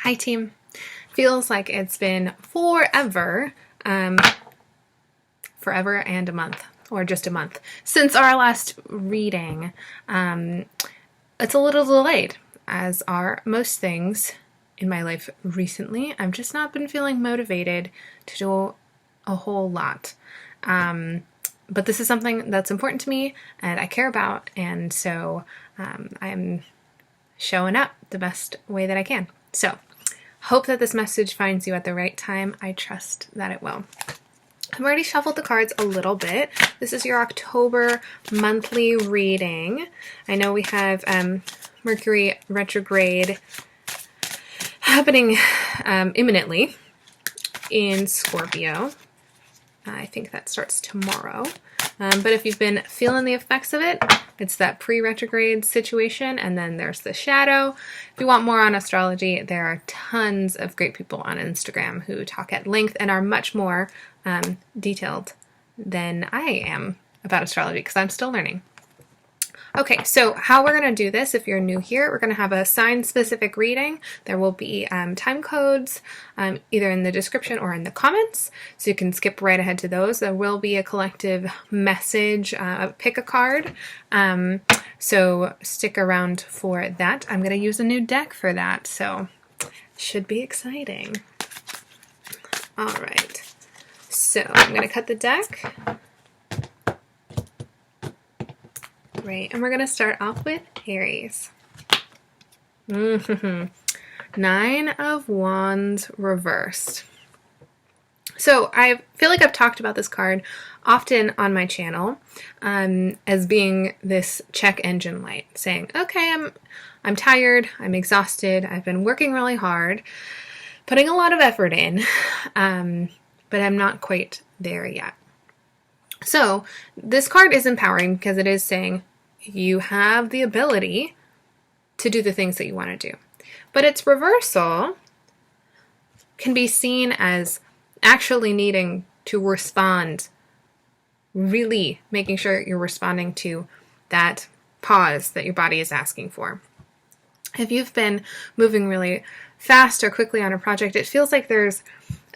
Hi team. Feels like it's been forever, forever and a month, or just a month, since our last reading. It's a little delayed, as are most things in my life recently. I've just not been feeling motivated to do a whole lot. But this is something that's important to me and I care about, and so I'm showing up the best way that I can. So, hope that this message finds you at the right time. I trust that it will. I've already shuffled the cards a little bit. This is your October monthly reading. I know we have Mercury Retrograde happening imminently in Scorpio. I think that starts tomorrow. But if you've been feeling the effects of it, it's that pre-retrograde situation, and then there's the shadow. If you want more on astrology, there are tons of great people on Instagram who talk at length and are much more detailed than I am about astrology, because I'm still learning. Okay, so how we're going to do this, if you're new here, we're going to have a sign-specific reading. There will be time codes either in the description or in the comments, so you can skip right ahead to those. There will be a collective message, pick a card, so stick around for that. I'm going to use a new deck for that, so should be exciting. All right, so I'm going to cut the deck. Right, and we're going to start off with Aries. 9 of Wands reversed. So I feel like I've talked about this card often on my channel as being this check engine light, saying, okay, I'm tired, I'm exhausted, I've been working really hard, putting a lot of effort in, but I'm not quite there yet. So this card is empowering because it is saying you have the ability to do the things that you want to do. But its reversal can be seen as actually needing to respond, really making sure you're responding to that pause that your body is asking for. If you've been moving really fast or quickly on a project, it feels like there's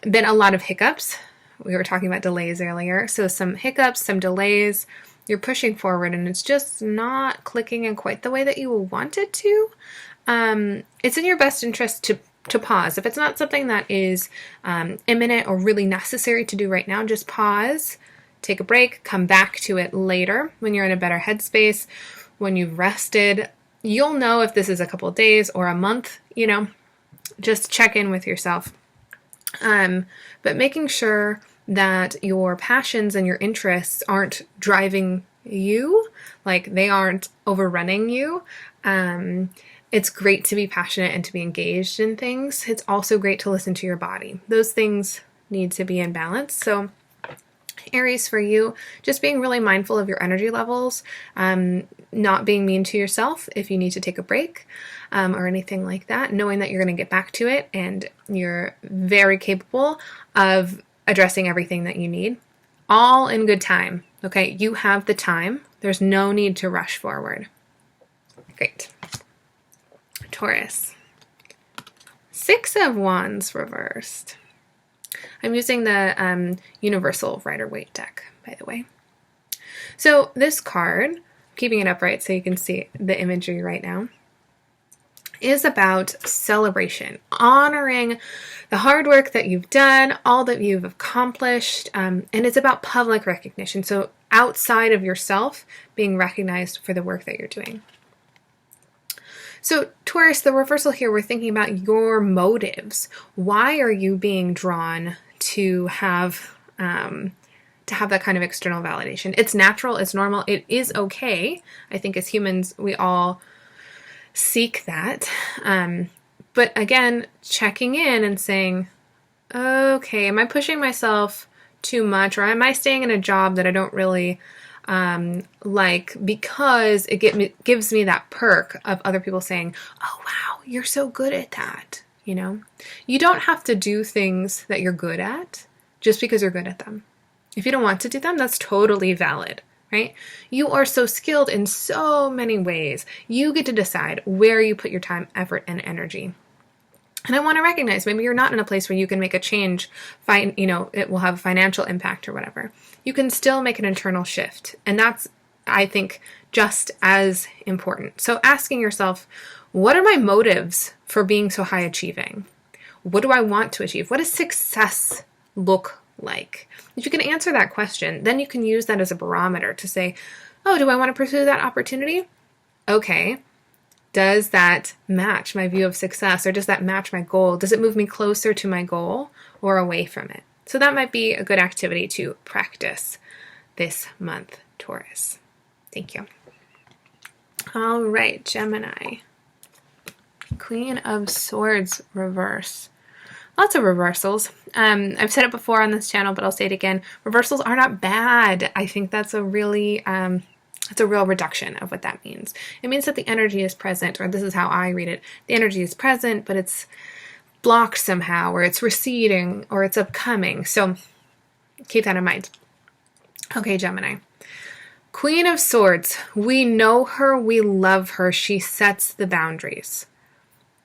been a lot of hiccups. We were talking about delays earlier. So some hiccups, some delays, you're pushing forward and it's just not clicking in quite the way that you want it to. It's in your best interest to pause. If it's not something that is imminent or really necessary to do right now, just pause, take a break, come back to it later when you're in a better headspace, when you've rested. You'll know if this is a couple of days or a month, just check in with yourself. But making sure that your passions and your interests aren't driving you, like they aren't overrunning you. It's great to be passionate and to be engaged in things. It's also great to listen to your body. Those things need to be in balance. So Aries, for you, just being really mindful of your energy levels, not being mean to yourself if you need to take a break or anything like that, knowing that you're going to get back to it and you're very capable of addressing everything that you need, all in good time. Okay, you have the time. There's no need to rush forward. Great. Taurus. 6 of Wands reversed. I'm using the Universal Rider-Waite deck, by the way. So this card, keeping it upright so you can see the imagery right now, is about celebration, honoring the hard work that you've done, all that you've accomplished, and it's about public recognition. So outside of yourself, being recognized for the work that you're doing. So Taurus, the reversal here, we're thinking about your motives. Why are you being drawn to have that kind of external validation? It's natural, it's normal, it is okay. I think as humans, we all seek that. But again, checking in and saying, okay, am I pushing myself too much, or am I staying in a job that I don't really like because it gives me that perk of other people saying, oh wow, you're so good at that. You don't have to do things that you're good at just because you're good at them. If you don't want to do them, that's totally valid, right? You are so skilled in so many ways. You get to decide where you put your time, effort, and energy. And I want to recognize maybe you're not in a place where you can make a change, it will have a financial impact or whatever. You can still make an internal shift. And that's, I think, just as important. So asking yourself, what are my motives for being so high achieving? What do I want to achieve? What does success look like? If you can answer that question, then you can use that as a barometer to say, oh, do I want to pursue that opportunity? Okay. Does that match my view of success, or does that match my goal? Does it move me closer to my goal or away from it? So that might be a good activity to practice this month, Taurus. Thank you. All right, Gemini. Queen of Swords reverse. Lots of reversals. I've said it before on this channel, but I'll say it again. Reversals are not bad. I think that's a really it's a real reduction of what that means. It means that the energy is present, or this is how I read it. The energy is present, but it's blocked somehow, or it's receding, or it's upcoming. So keep that in mind. Okay, Gemini. Queen of Swords. We know her. We love her. She sets the boundaries.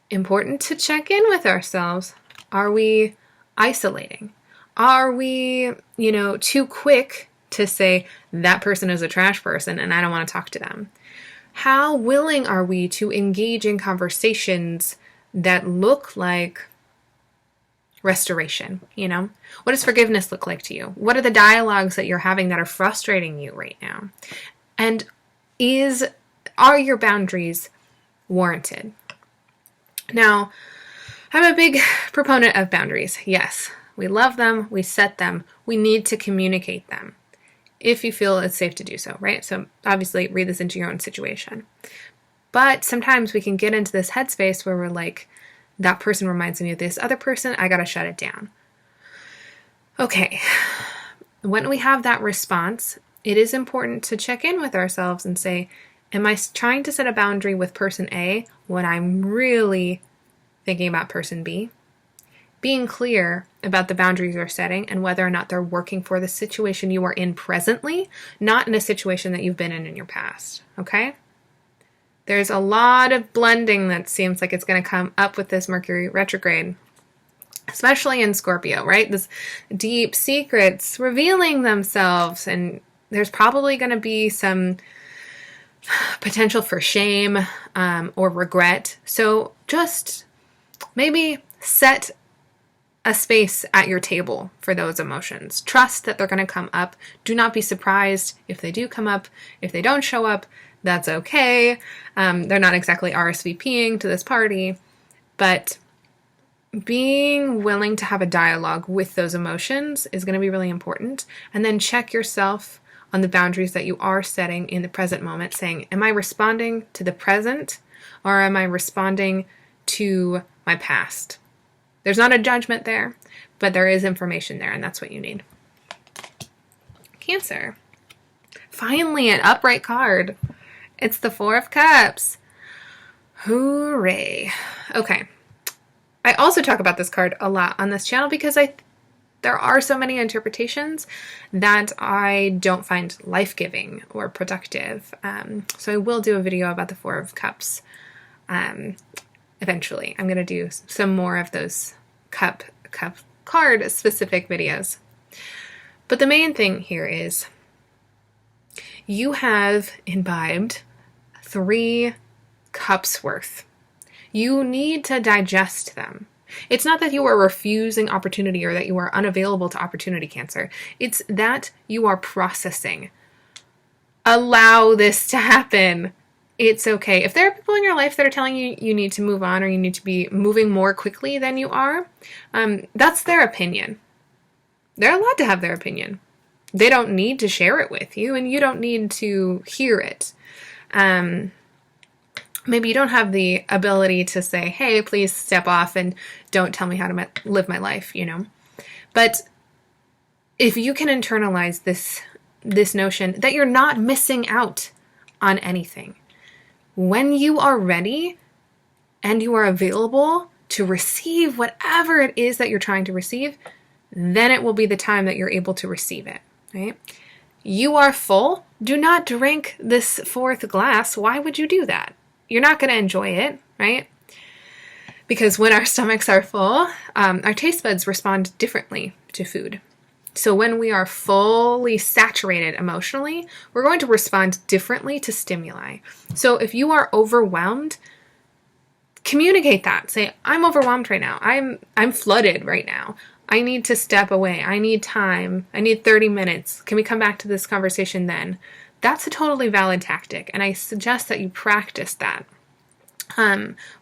Important to check in with ourselves. Are we isolating? Are we, too quick to say that person is a trash person and I don't want to talk to them? How willing are we to engage in conversations that look like restoration? What does forgiveness look like to you? What are the dialogues that you're having that are frustrating you right now? And are your boundaries warranted? Now, I'm a big proponent of boundaries. Yes, we love them, we set them, we need to communicate them if you feel it's safe to do so, right? So obviously read this into your own situation. But sometimes we can get into this headspace where we're like, that person reminds me of this other person, I gotta shut it down. Okay, when we have that response, it is important to check in with ourselves and say, am I trying to set a boundary with person A when I'm really thinking about person B? Being clear about the boundaries you're setting and whether or not they're working for the situation you are in presently, not in a situation that you've been in your past, okay? There's a lot of blending that seems like it's going to come up with this Mercury retrograde, especially in Scorpio, right? This deep secrets revealing themselves, and there's probably going to be some potential for shame or regret. So just maybe set a space at your table for those emotions. Trust that they're going to come up. Do not be surprised if they do come up. If they don't show up, that's okay. They're not exactly RSVPing to this party, but being willing to have a dialogue with those emotions is going to be really important. And then check yourself on the boundaries that you are setting in the present moment, saying, am I responding to the present or am I responding to my past? There's not a judgment there, but there is information there, and that's what you need. Cancer. Finally, an upright card. It's the Four of Cups. Hooray. Okay. I also talk about this card a lot on this channel because there are so many interpretations that I don't find life-giving or productive. So I will do a video about the Four of Cups eventually. I'm going to do some more of those cup card specific videos. But the main thing here is you have imbibed 3 cups worth. You need to digest them. It's not that you are refusing opportunity or that you are unavailable to opportunity, Cancer. It's that you are processing. Allow this to happen. It's okay. If there are people in your life that are telling you you need to move on or you need to be moving more quickly than you are, that's their opinion. They're allowed to have their opinion. They don't need to share it with you, and you don't need to hear it. Maybe you don't have the ability to say, hey, please step off and don't tell me how to live my life, But if you can internalize this notion that you're not missing out on anything, when you are ready and you are available to receive whatever it is that you're trying to receive, then it will be the time that you're able to receive it, right? You are full. Do not drink this 4th glass. Why would you do that? You're not going to enjoy it, right? Because when our stomachs are full, our taste buds respond differently to food. So when we are fully saturated emotionally, we're going to respond differently to stimuli. So if you are overwhelmed, communicate that. Say, I'm overwhelmed right now. I'm flooded right now. I need to step away. I need time. I need 30 minutes. Can we come back to this conversation then? That's a totally valid tactic. And I suggest that you practice that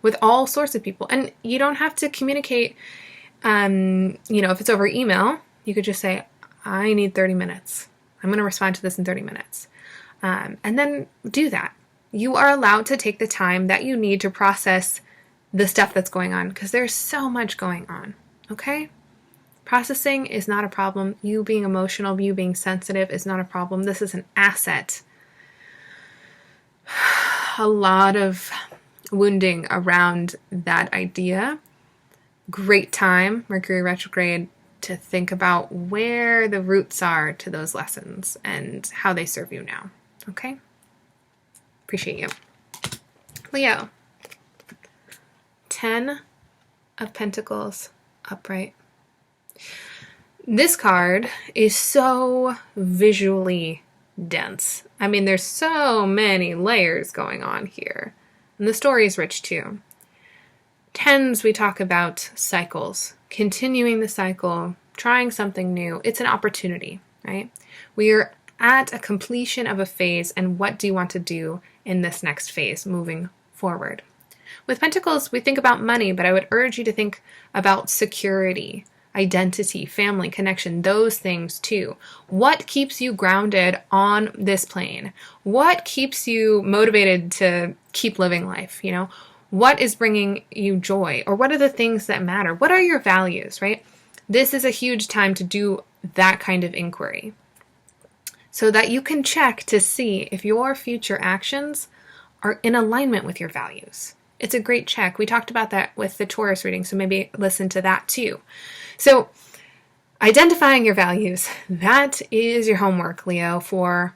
with all sorts of people. And you don't have to communicate, if it's over email, you could just say, I need 30 minutes. I'm going to respond to this in 30 minutes. And then do that. You are allowed to take the time that you need to process the stuff that's going on, because there's so much going on, okay? Processing is not a problem. You being emotional, you being sensitive is not a problem. This is an asset. A lot of wounding around that idea. Great time, Mercury Retrograde, to think about where the roots are to those lessons and how they serve you now, okay? Appreciate you. Leo. 10 of Pentacles upright. This card is so visually dense. I mean, there's so many layers going on here. And the story is rich too. Tens, we talk about cycles, continuing the cycle, trying something new. It's an opportunity, right? We are at a completion of a phase, and what do you want to do in this next phase moving forward? With Pentacles, we think about money, but I would urge you to think about security, identity, family, connection, those things too. What keeps you grounded on this plane? What keeps you motivated to keep living life? What is bringing you joy? Or what are the things that matter? What are your values, right? This is a huge time to do that kind of inquiry so that you can check to see if your future actions are in alignment with your values. It's a great check. We talked about that with the Taurus reading, so maybe listen to that too. So identifying your values, that is your homework, Leo, for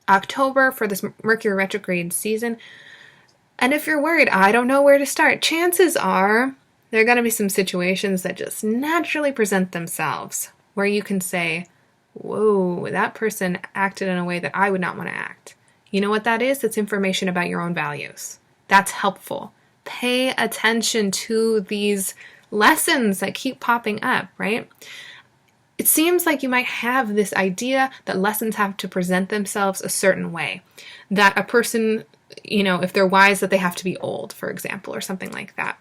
October, for this Mercury retrograde season. And if you're worried, I don't know where to start, chances are there are going to be some situations that just naturally present themselves where you can say, whoa, that person acted in a way that I would not want to act. You know what that is? It's information about your own values. That's helpful. Pay attention to these lessons that keep popping up, right? It seems like you might have this idea that lessons have to present themselves a certain way. That a person, if they're wise, that they have to be old, for example, or something like that.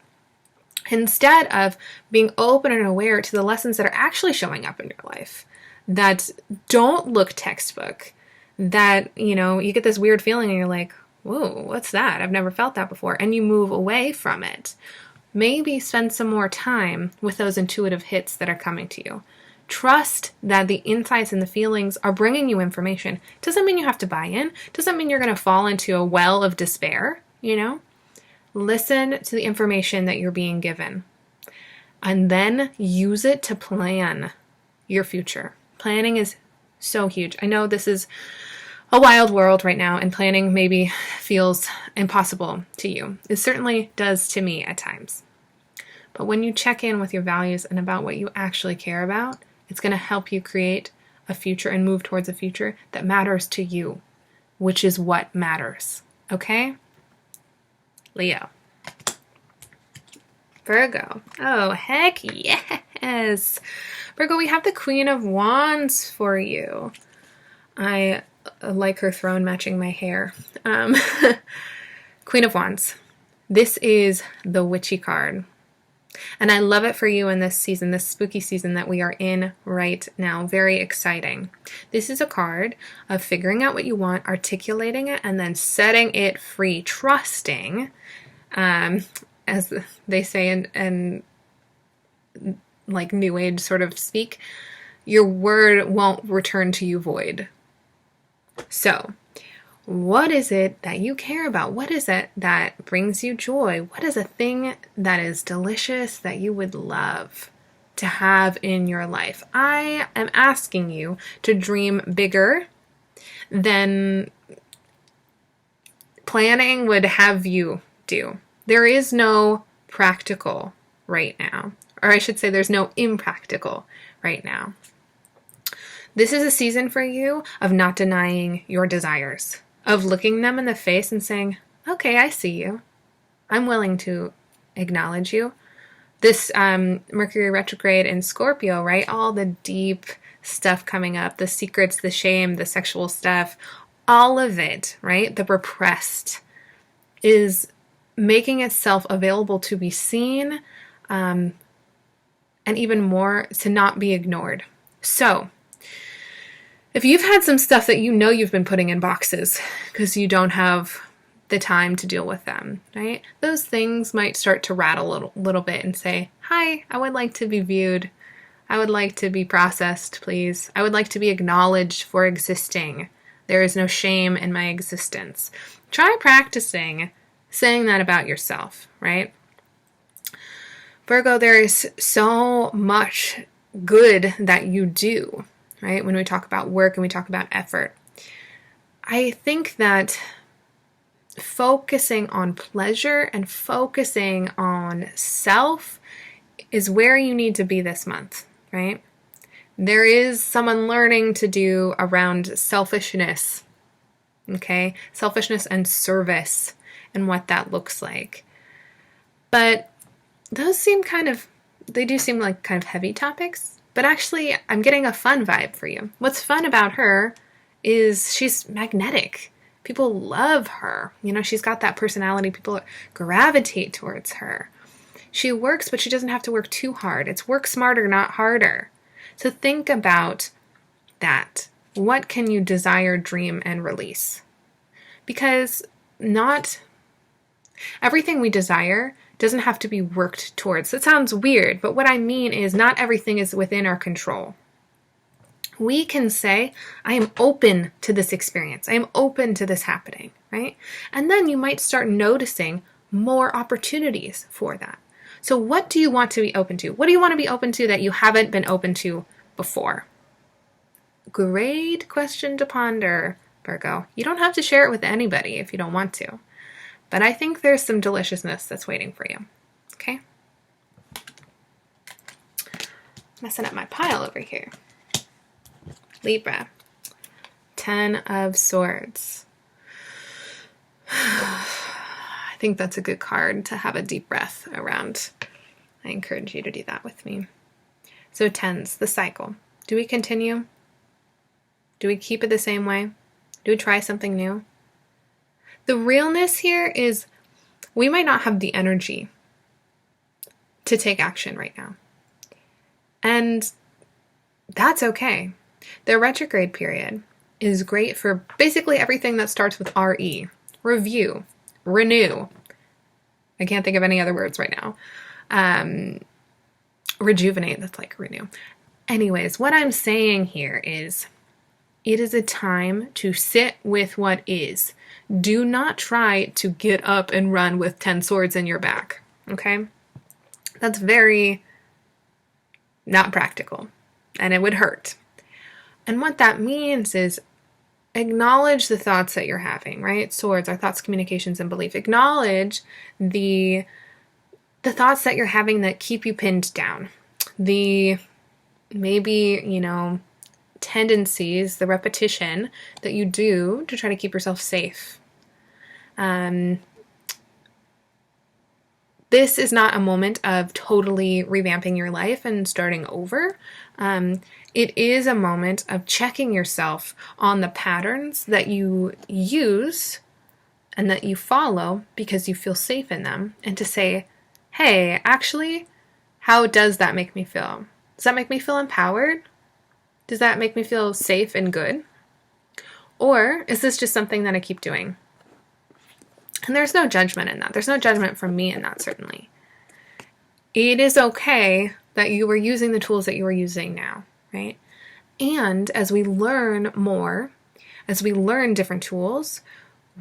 Instead of being open and aware to the lessons that are actually showing up in your life, that don't look textbook, that, you get this weird feeling and you're like, whoa, what's that? I've never felt that before. And you move away from it. Maybe spend some more time with those intuitive hits that are coming to you. Trust that the insights and the feelings are bringing you information. Doesn't mean you have to buy in. Doesn't mean you're going to fall into a well of despair, Listen to the information that you're being given. And then use it to plan your future. Planning is so huge. I know this is a wild world right now, and planning maybe feels impossible to you. It certainly does to me at times. But when you check in with your values and about what you actually care about, it's going to help you create a future and move towards a future that matters to you, which is what matters. Okay? Leo. Virgo. Oh, heck yes. Virgo, we have the Queen of Wands for you. I like her throne matching my hair. Queen of Wands. This is the witchy card. And I love it for you in this season, this spooky season that we are in right now. Very exciting. This is a card of figuring out what you want, articulating it, and then setting it free. Trusting, as they say in like New Age sort of speak, your word won't return to you void. So, what is it that you care about? What is it that brings you joy? What is a thing that is delicious that you would love to have in your life? I am asking you to dream bigger than planning would have you do. There is no practical right now. Or I should say there's no impractical right now. This is a season for you of not denying your desires, of looking them in the face and saying, okay, I see you. I'm willing to acknowledge you. This Mercury Retrograde in Scorpio, right? All the deep stuff coming up, the secrets, the shame, the sexual stuff, all of it, right? The repressed is making itself available to be seen, and even more to not be ignored. So, if you've had some stuff that you know you've been putting in boxes because you don't have the time to deal with them, right? Those things might start to rattle a little bit and say, hi, I would like to be viewed. I would like to be processed, please. I would like to be acknowledged for existing. There is no shame in my existence. Try practicing saying that about yourself, right? Virgo, there is so much good that you do, right? When we talk about work and we talk about effort. I think that focusing on pleasure and focusing on self is where you need to be this month, right? There is some unlearning to do around selfishness, okay? Selfishness and service and what that looks like. But those they do seem like kind of heavy topics, but actually I'm getting a fun vibe for you. What's fun about her is she's magnetic. People love her. You know, she's got that personality. People gravitate towards her. She works, but she doesn't have to work too hard. It's work smarter, not harder. So think about that. What can you desire, dream, and release? Because not everything we desire doesn't have to be worked towards. It sounds weird, but what I mean is not everything is within our control. We can say, I am open to this experience. I am open to this happening, right? And then you might start noticing more opportunities for that. So what do you want to be open to? What do you want to be open to that you haven't been open to before? Great question to ponder, Virgo. You don't have to share it with anybody if you don't want to. But I think there's some deliciousness that's waiting for you. Okay? Messing up my pile over here. Libra. 10 of Swords. I think that's a good card to have a deep breath around. I encourage you to do that with me. So 10s, the cycle. Do we continue? Do we keep it the same way? Do we try something new? The realness here is we might not have the energy to take action right now. And that's okay. The retrograde period is great for basically everything that starts with RE. Review, renew. I can't think of any other words right now. Rejuvenate, that's like renew. Anyways, what I'm saying here is it is a time to sit with what is. Do not try to get up and run with 10 swords in your back, okay? That's very not practical, and it would hurt. And what that means is acknowledge the thoughts that you're having, right? Swords, our thoughts, communications, and belief. Acknowledge the thoughts that you're having that keep you pinned down. The maybe, tendencies, the repetition that you do to try to keep yourself safe. This is not a moment of totally revamping your life and starting over. It is a moment of checking yourself on the patterns that you use and that you follow because you feel safe in them, and to say, hey, actually, how does that make me feel? Does that make me feel empowered? Does that make me feel safe and good? Or is this just something that I keep doing? And there's no judgment in that. There's no judgment from me in that, certainly. It is okay that you were using the tools that you are using now, right? And as we learn more, as we learn different tools,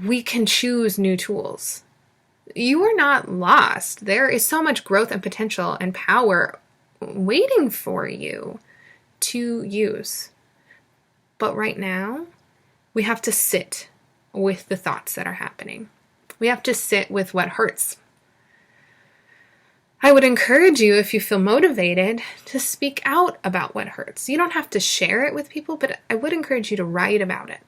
we can choose new tools. You are not lost. There is so much growth and potential and power waiting for you to use. But right now, we have to sit with the thoughts that are happening. We have to sit with what hurts. I would encourage you, if you feel motivated, to speak out about what hurts. You don't have to share it with people, but I would encourage you to write about it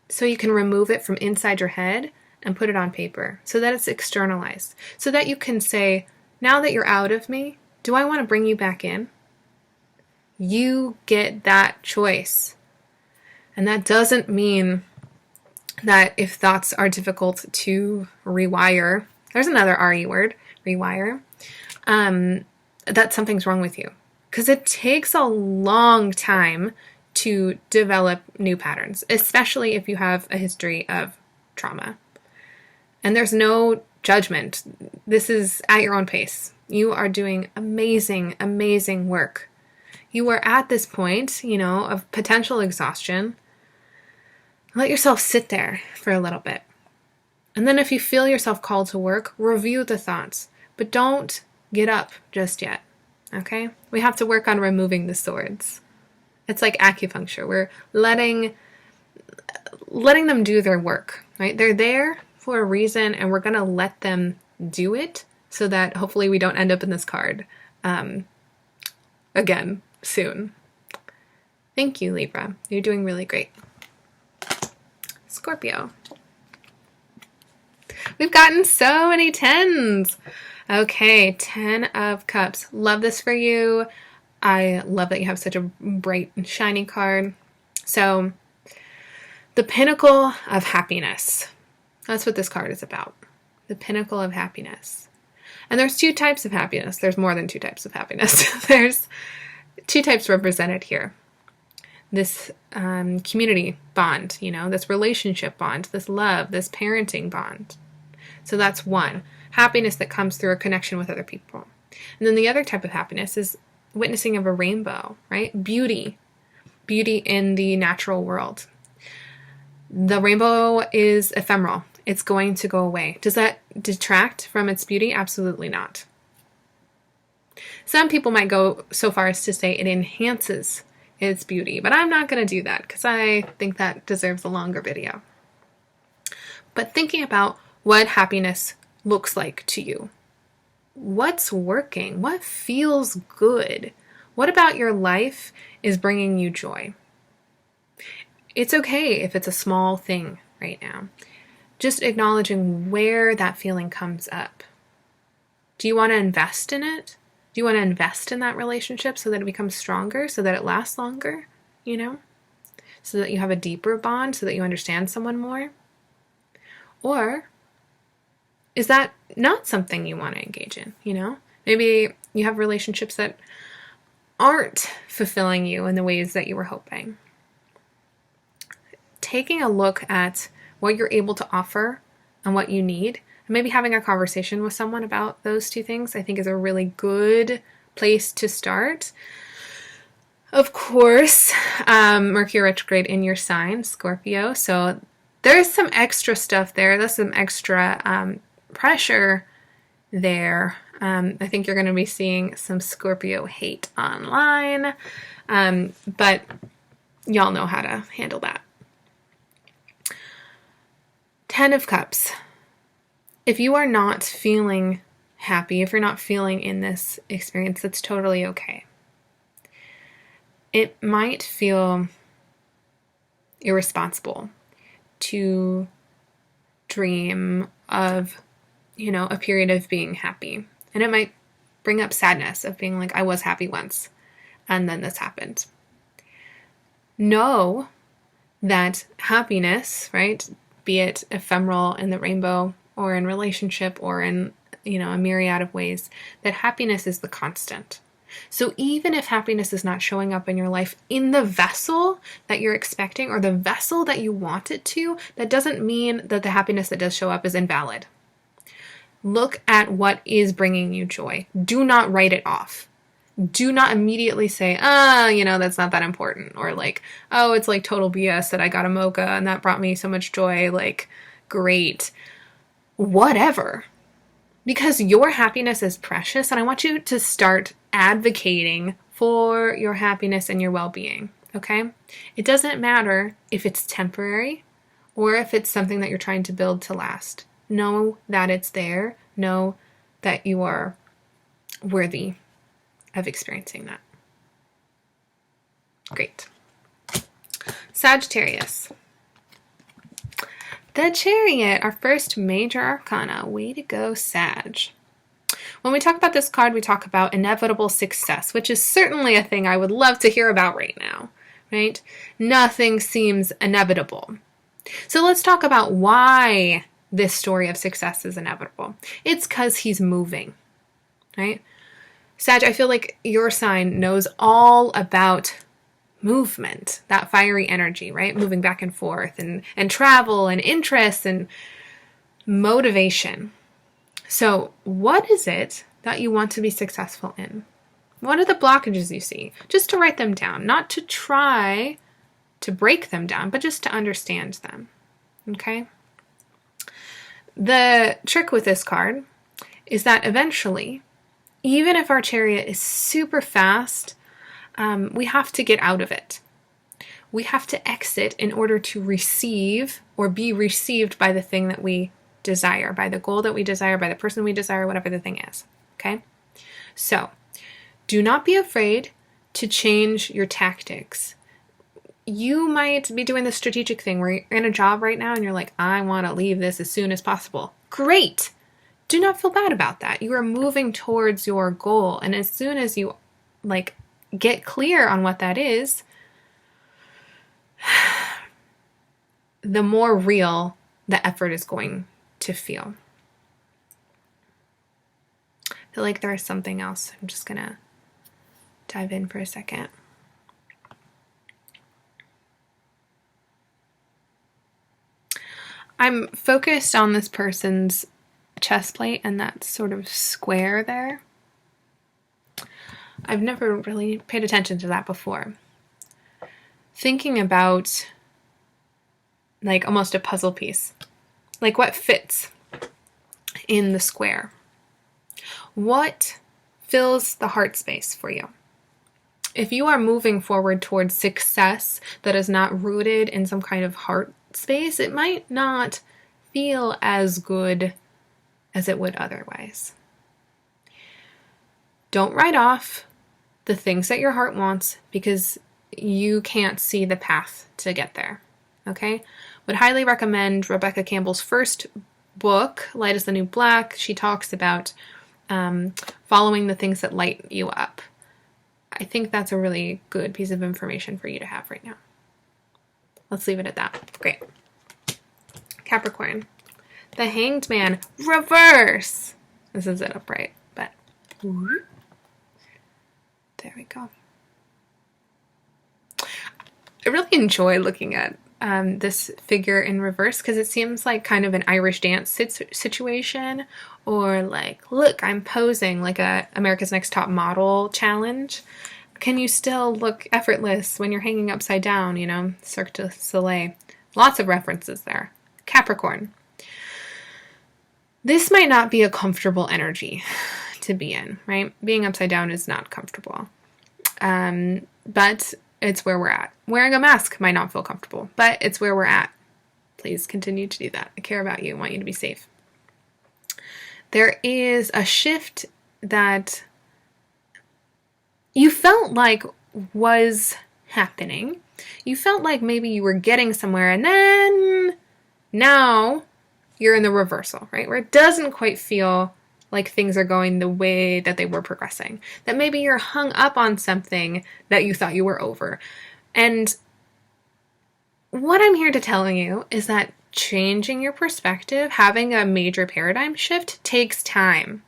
so you can remove it from inside your head and put it on paper so that it's externalized, so that you can say, now that you're out of me, do I want to bring you back in? You get that choice. And that doesn't mean that if thoughts are difficult to rewire, there's another RE word, rewire, that something's wrong with you. Because it takes a long time to develop new patterns, especially if you have a history of trauma. And there's no judgment. This is at your own pace. You are doing amazing, amazing work. You are at this point, of potential exhaustion. Let yourself sit there for a little bit. And then if you feel yourself called to work, review the thoughts. But don't get up just yet, okay? We have to work on removing the swords. It's like acupuncture. We're letting them do their work, right? They're there for a reason, and we're going to let them do it so that hopefully we don't end up in this card again soon. Thank you, Libra. You're doing really great. Scorpio. We've gotten so many 10s. Okay, 10 of Cups. Love this for you. I love that you have such a bright and shiny card. So, the pinnacle of happiness. That's what this card is about. The pinnacle of happiness. And there's two types of happiness. There's more than two types of happiness. There's two types represented here. This community bond, this relationship bond, this love, this parenting bond. So that's one. Happiness that comes through a connection with other people. And then the other type of happiness is witnessing of a rainbow, right? Beauty. Beauty in the natural world. The rainbow is ephemeral. It's going to go away. Does that detract from its beauty? Absolutely not. Some people might go so far as to say it enhances its beauty, but I'm not going to do that because I think that deserves a longer video. But thinking about what happiness looks like to you. What's working? What feels good? What about your life is bringing you joy? It's okay if it's a small thing right now. Just acknowledging where that feeling comes up. Do you want to invest in it? Do you want to invest in that relationship so that it becomes stronger, so that it lasts longer, so that you have a deeper bond, so that you understand someone more? Or is that not something you want to engage in, Maybe you have relationships that aren't fulfilling you in the ways that you were hoping. Taking a look at what you're able to offer and what you need, and maybe having a conversation with someone about those two things, I think is a really good place to start. Of course, Mercury Retrograde in your sign, Scorpio, so there's some extra stuff there. There's some extra pressure there. I think you're going to be seeing some Scorpio hate online, but y'all know how to handle that. 10 of Cups. If you are not feeling happy, if you're not feeling in this experience, that's totally okay. It might feel irresponsible to dream of, a period of being happy. And it might bring up sadness of being like, I was happy once, and then this happened. Know that happiness, right, be it ephemeral in the rainbow or in relationship or in, a myriad of ways, that happiness is the constant. So even if happiness is not showing up in your life in the vessel that you're expecting or the vessel that you want it to, that doesn't mean that the happiness that does show up is invalid. Look at what is bringing you joy. Do not write it off. Do not immediately say, that's not that important. Or like, oh, it's like total BS that I got a mocha and that brought me so much joy. Like, great. Whatever. Because your happiness is precious, and I want you to start advocating for your happiness and your well-being, okay? It doesn't matter if it's temporary or if it's something that you're trying to build to last. Know that it's there. Know that you are worthy of experiencing that. Great. Sagittarius. The Chariot, our first major arcana. Way to go, Sag. When we talk about this card, we talk about inevitable success, which is certainly a thing I would love to hear about right now, right? Nothing seems inevitable. So let's talk about why this story of success is inevitable. It's because he's moving, right? Sag, I feel like your sign knows all about movement, that fiery energy, right? Moving back and forth and travel and interests and motivation. So what is it that you want to be successful in? What are the blockages you see? Just to write them down, not to try to break them down, but just to understand them, okay? The trick with this card is that eventually, even if our chariot is super fast, we have to get out of it. We have to exit in order to receive or be received by the thing that we desire, by the goal that we desire, by the person we desire, whatever the thing is. Okay? So, do not be afraid to change your tactics. You might be doing the strategic thing where you're in a job right now and you're like, I want to leave this as soon as possible. Great! Do not feel bad about that. You are moving towards your goal. And as soon as you get clear on what that is, the more real the effort is going to feel. I feel like there is something else. I'm just going to dive in for a second. I'm focused on this person's chest plate and that sort of square there. I've never really paid attention to that before. Thinking about almost a puzzle piece. Like what fits in the square? What fills the heart space for you? If you are moving forward towards success that is not rooted in some kind of heart space, it might not feel as good as it would otherwise. Don't write off the things that your heart wants because you can't see the path to get there. Okay? Would highly recommend Rebecca Campbell's first book, Light is the New Black. She talks about following the things that light you up. I think that's a really good piece of information for you to have right now. Let's leave it at that. Great. Capricorn. The Hanged Man. Reverse. This is it upright, but there we go. I really enjoy looking at this figure in reverse because it seems like kind of an Irish dance situation, or like, look, I'm posing like a America's Next Top Model challenge. Can you still look effortless when you're hanging upside down, Cirque du Soleil. Lots of references there. Capricorn. This might not be a comfortable energy to be in, right? Being upside down is not comfortable. But it's where we're at. Wearing a mask might not feel comfortable, but it's where we're at. Please continue to do that. I care about you. I want you to be safe. There is a shift that you felt like was happening. You felt like maybe you were getting somewhere, and then now you're in the reversal, right? Where it doesn't quite feel like things are going the way that they were progressing. That maybe you're hung up on something that you thought you were over. And what I'm here to tell you is that changing your perspective, having a major paradigm shift, takes time.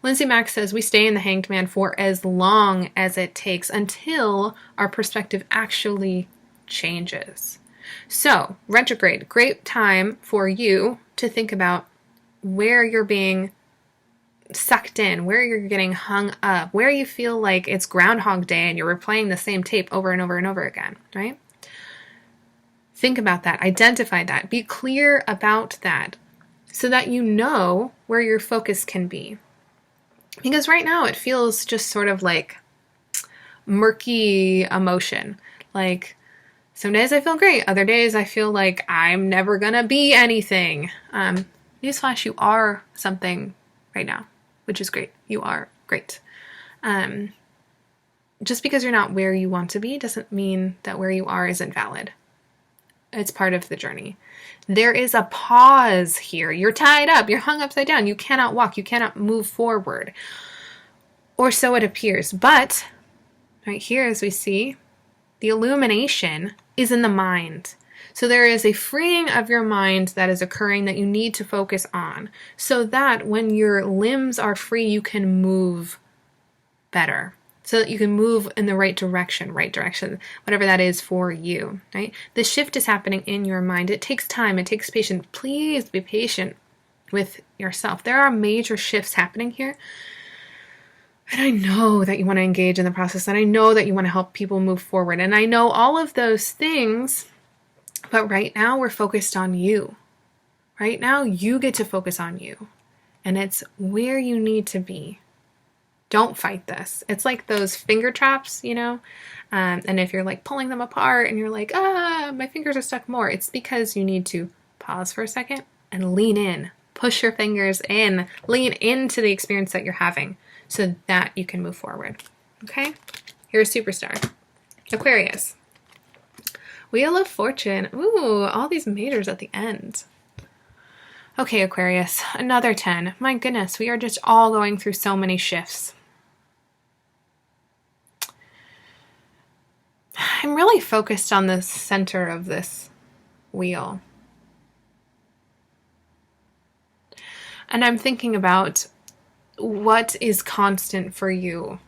Lindsay Mack says we stay in the Hanged Man for as long as it takes until our perspective actually changes. So, retrograde, great time for you to think about where you're being sucked in, where you're getting hung up, where you feel like it's Groundhog Day and you're replaying the same tape over and over and over again, right? Think about that. Identify that. Be clear about that so that you know where your focus can be. Because right now it feels just sort of like murky emotion. Like some days I feel great. Other days I feel like I'm never gonna be anything. Newsflash, you are something right now, which is great. You are Great. Just because you're not where you want to be doesn't mean that where you are isn't valid. It's part of the journey. There is a pause here. You're tied up. You're hung upside down. You cannot walk. You cannot move forward. Or so it appears. But right here, as we see, the illumination is in the mind. So there is a freeing of your mind that is occurring that you need to focus on, so that when your limbs are free, you can move better. So that you can move in the right direction, whatever that is for you, right? The shift is happening in your mind. It takes time. It takes patience. Please be patient with yourself. There are major shifts happening here. And I know that you want to engage in the process, and I know that you want to help people move forward. And I know all of those things, but right now we're focused on you. Right now you get to focus on you. And it's where you need to be. Don't fight this. It's like those finger traps, and if you're like pulling them apart and you're like, my fingers are stuck more, it's because you need to pause for a second and lean in, push your fingers in, lean into the experience that you're having so that you can move forward. Okay? Here's Superstar. Aquarius. Wheel of Fortune. Ooh, all these majors at the end. Okay, Aquarius, another 10. My goodness, we are just all going through so many shifts. I'm really focused on the center of this wheel. And I'm thinking about what is constant for you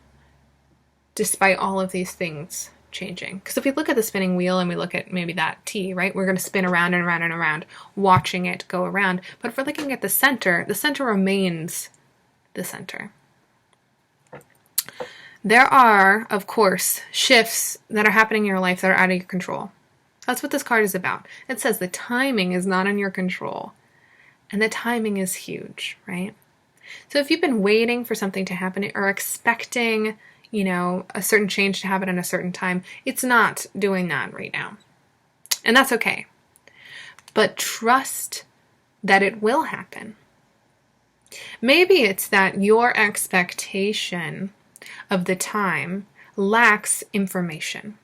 despite all of these things changing. Because if we look at the spinning wheel and we look at maybe that T, right? We're going to spin around and around and around, watching it go around. But if we're looking at the center remains the center. There are, of course, shifts that are happening in your life that are out of your control. That's what this card is about. It says the timing is not in your control. And the timing is huge, right? So if you've been waiting for something to happen or expecting, a certain change to happen in a certain time, it's not doing that right now. And that's okay. But trust that it will happen. Maybe it's that your expectation of the time lacks information,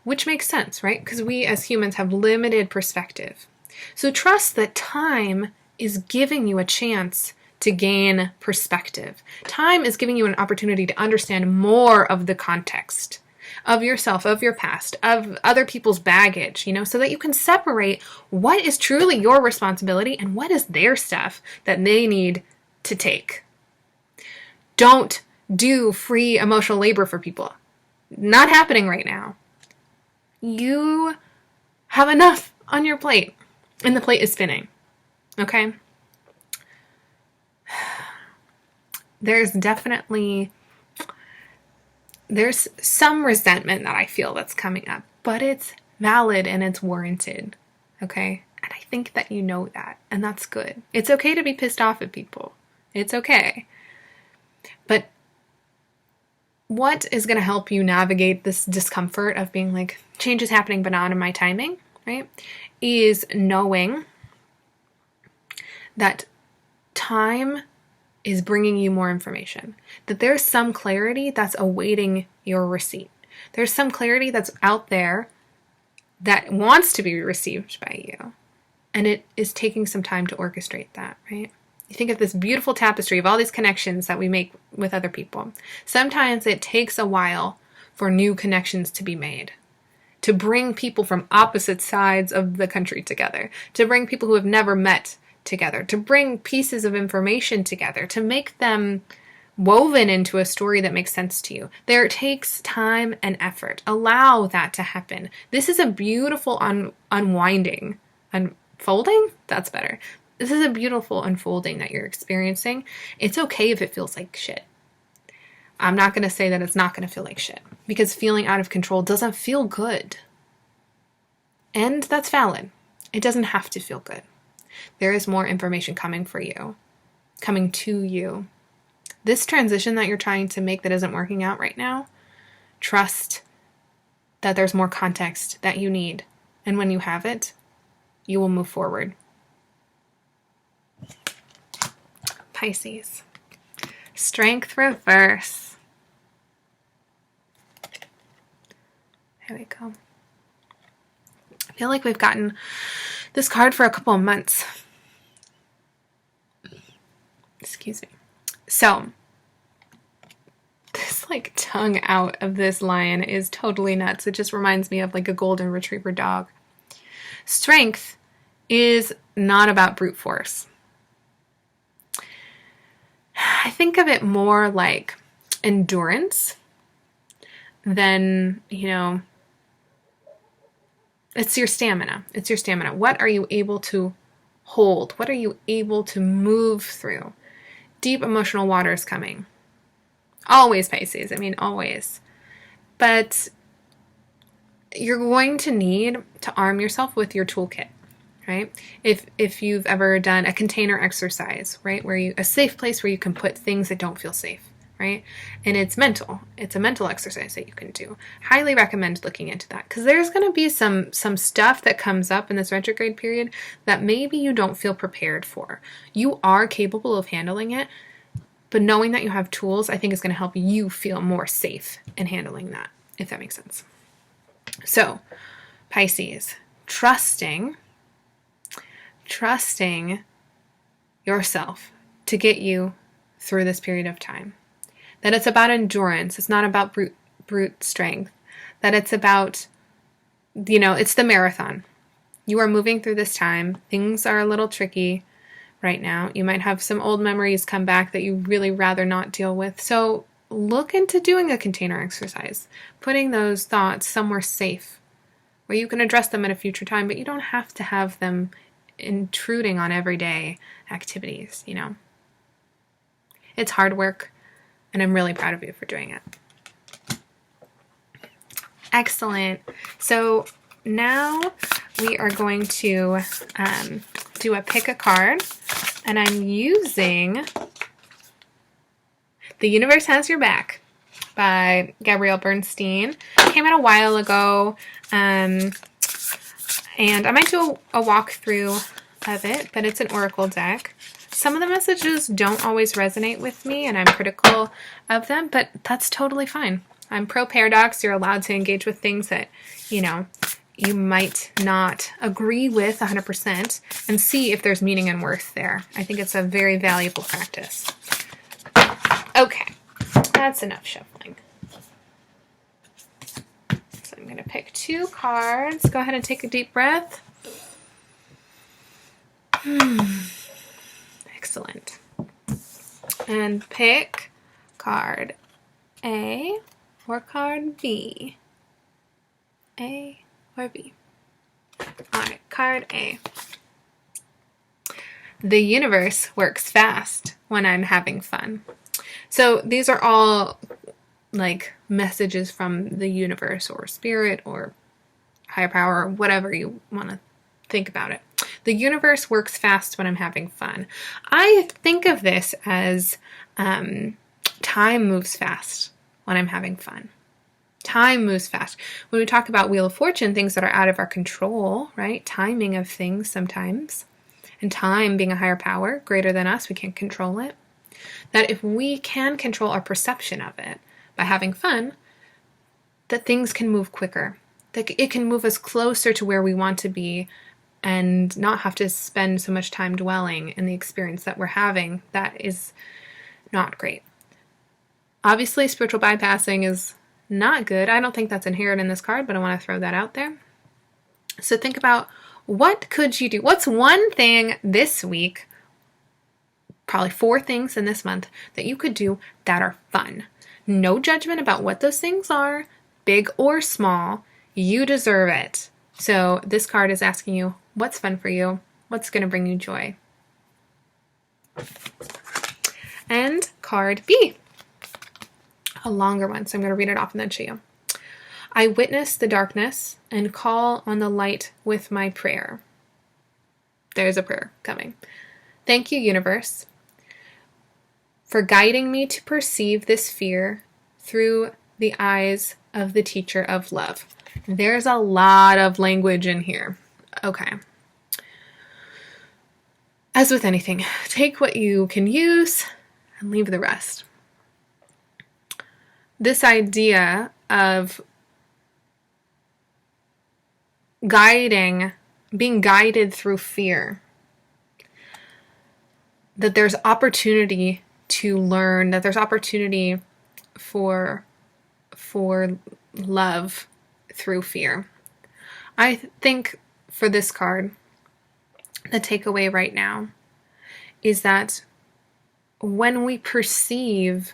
which makes sense, right? Because we as humans have limited perspective. So trust that time is giving you a chance to gain perspective. Time is giving you an opportunity to understand more of the context of yourself, of your past, of other people's baggage, so that you can separate what is truly your responsibility and what is their stuff that they need to take. Don't do free emotional labor for people. Not happening right now. You have enough on your plate, and the plate is spinning. Okay? There's some resentment that I feel that's coming up, but it's valid and it's warranted. Okay? And I think that you know that, and that's good. It's okay to be pissed off at people. It's okay. But what is going to help you navigate this discomfort of being like, change is happening but not in my timing, right? Is knowing that time is bringing you more information. That there's some clarity that's awaiting your receipt. There's some clarity that's out there that wants to be received by you. And it is taking some time to orchestrate that, right? You think of this beautiful tapestry of all these connections that we make with other people. Sometimes it takes a while for new connections to be made, to bring people from opposite sides of the country together, to bring people who have never met together, to bring pieces of information together, to make them woven into a story that makes sense to you. There takes time and effort. Allow that to happen. This is a beautiful unwinding. Unfolding? That's better. This is a beautiful unfolding that you're experiencing. It's okay if it feels like shit. I'm not going to say that it's not going to feel like shit, because feeling out of control doesn't feel good. And that's valid. It doesn't have to feel good. There is more information coming for you, coming to you. This transition that you're trying to make that isn't working out right now, trust that there's more context that you need. And when you have it, you will move forward. Pisces. Strength reverse. There we go. I feel like we've gotten this card for a couple of months. Excuse me. So, this like tongue out of this lion is totally nuts. It just reminds me of like a golden retriever dog. Strength is not about brute force. I think of it more like endurance than, it's your stamina. It's your stamina. What are you able to hold? What are you able to move through? Deep emotional waters coming. Always, Pisces. Always. But you're going to need to arm yourself with your toolkit, right? If you've ever done a container exercise, right, a safe place where you can put things that don't feel safe, right? And it's mental. It's a mental exercise that you can do. Highly recommend looking into that, because there's going to be some stuff that comes up in this retrograde period that maybe you don't feel prepared for. You are capable of handling it, but knowing that you have tools, I think, is going to help you feel more safe in handling that, if that makes sense. So, Pisces, trusting yourself to get you through this period of time. That it's about endurance. It's not about brute strength. That it's about, it's the marathon. You are moving through this time. Things are a little tricky right now. You might have some old memories come back that you really rather not deal with. So look into doing a container exercise, putting those thoughts somewhere safe where you can address them at a future time, but you don't have to have them intruding on everyday activities, It's hard work, and I'm really proud of you for doing it. Excellent. So now we are going to do a pick a card, and I'm using The Universe Has Your Back by Gabrielle Bernstein. It came out a while ago, and I might do a walkthrough of it, but it's an oracle deck. Some of the messages don't always resonate with me, and I'm critical of them, but that's totally fine. I'm pro paradox. You're allowed to engage with things that, you might not agree with 100% and see if there's meaning and worth there. I think it's a very valuable practice. Okay, that's enough shuffling. So I'm going to pick 2 cards. Go ahead and take a deep breath. Excellent. And pick card A or card B. A or B. Alright, card A. The universe works fast when I'm having fun. So these are all like messages from the universe or spirit or higher power or whatever you want to think about it. The universe works fast when I'm having fun. I think of this as time moves fast when I'm having fun. Time moves fast. When we talk about Wheel of Fortune, things that are out of our control, right? Timing of things sometimes. And time being a higher power, greater than us, we can't control it. That if we can control our perception of it by having fun, that things can move quicker. That it can move us closer to where we want to be and not have to spend so much time dwelling in the experience that we're having. That is not great. Obviously, spiritual bypassing is not good. I don't think that's inherent in this card, but I want to throw that out there. So think about, what could you do? What's one thing this week, probably 4 things in this month, that you could do that are fun? No judgment about what those things are, big or small. You deserve it. So this card is asking you, what's fun for you? What's going to bring you joy? And card B. A longer one, so I'm going to read it off and then show you. I witness the darkness and call on the light with my prayer. There's a prayer coming. Thank you, universe, for guiding me to perceive this fear through the eyes of the teacher of love. There's a lot of language in here. Okay. As with anything, take what you can use, and leave the rest. This idea of being guided through fear, that there's opportunity to learn, that there's opportunity for love through fear. I think for this card, the takeaway right now is that when we perceive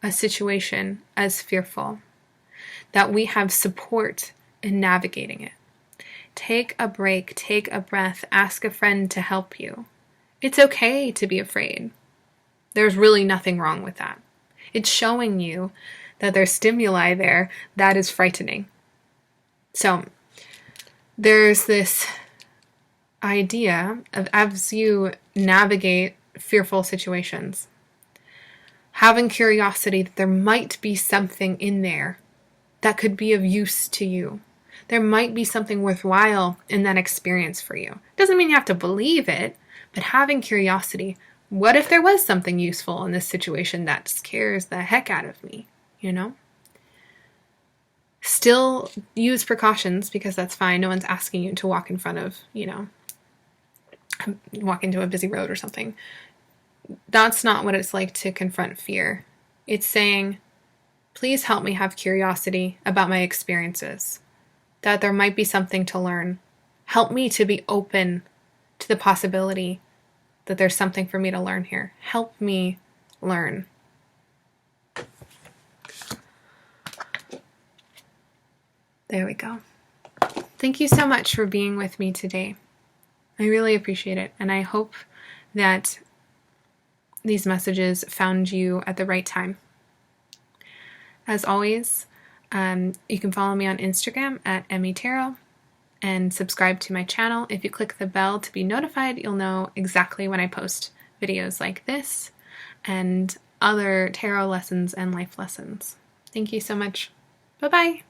a situation as fearful, that we have support in navigating it. Take a break, take a breath, ask a friend to help you. It's okay to be afraid. There's really nothing wrong with that. It's showing you that there's stimuli there that is frightening. So there's this idea of, as you navigate fearful situations, having curiosity that there might be something in there that could be of use to you. There might be something worthwhile in that experience for you. Doesn't mean you have to believe it, but having curiosity. What if there was something useful in this situation that scares the heck out of me, Still use precautions, because that's fine. No one's asking you to walk in front of, walk into a busy road or something. That's not what it's like to confront fear. It's saying, please help me have curiosity about my experiences, that there might be something to learn. Help me to be open to the possibility that there's something for me to learn here. Help me learn. There we go. Thank you so much for being with me today. I really appreciate it, and I hope that these messages found you at the right time. As always, you can follow me on Instagram at @EmmieTarot and subscribe to my channel. If you click the bell to be notified, you'll know exactly when I post videos like this and other tarot lessons and life lessons. Thank you so much. Bye-bye.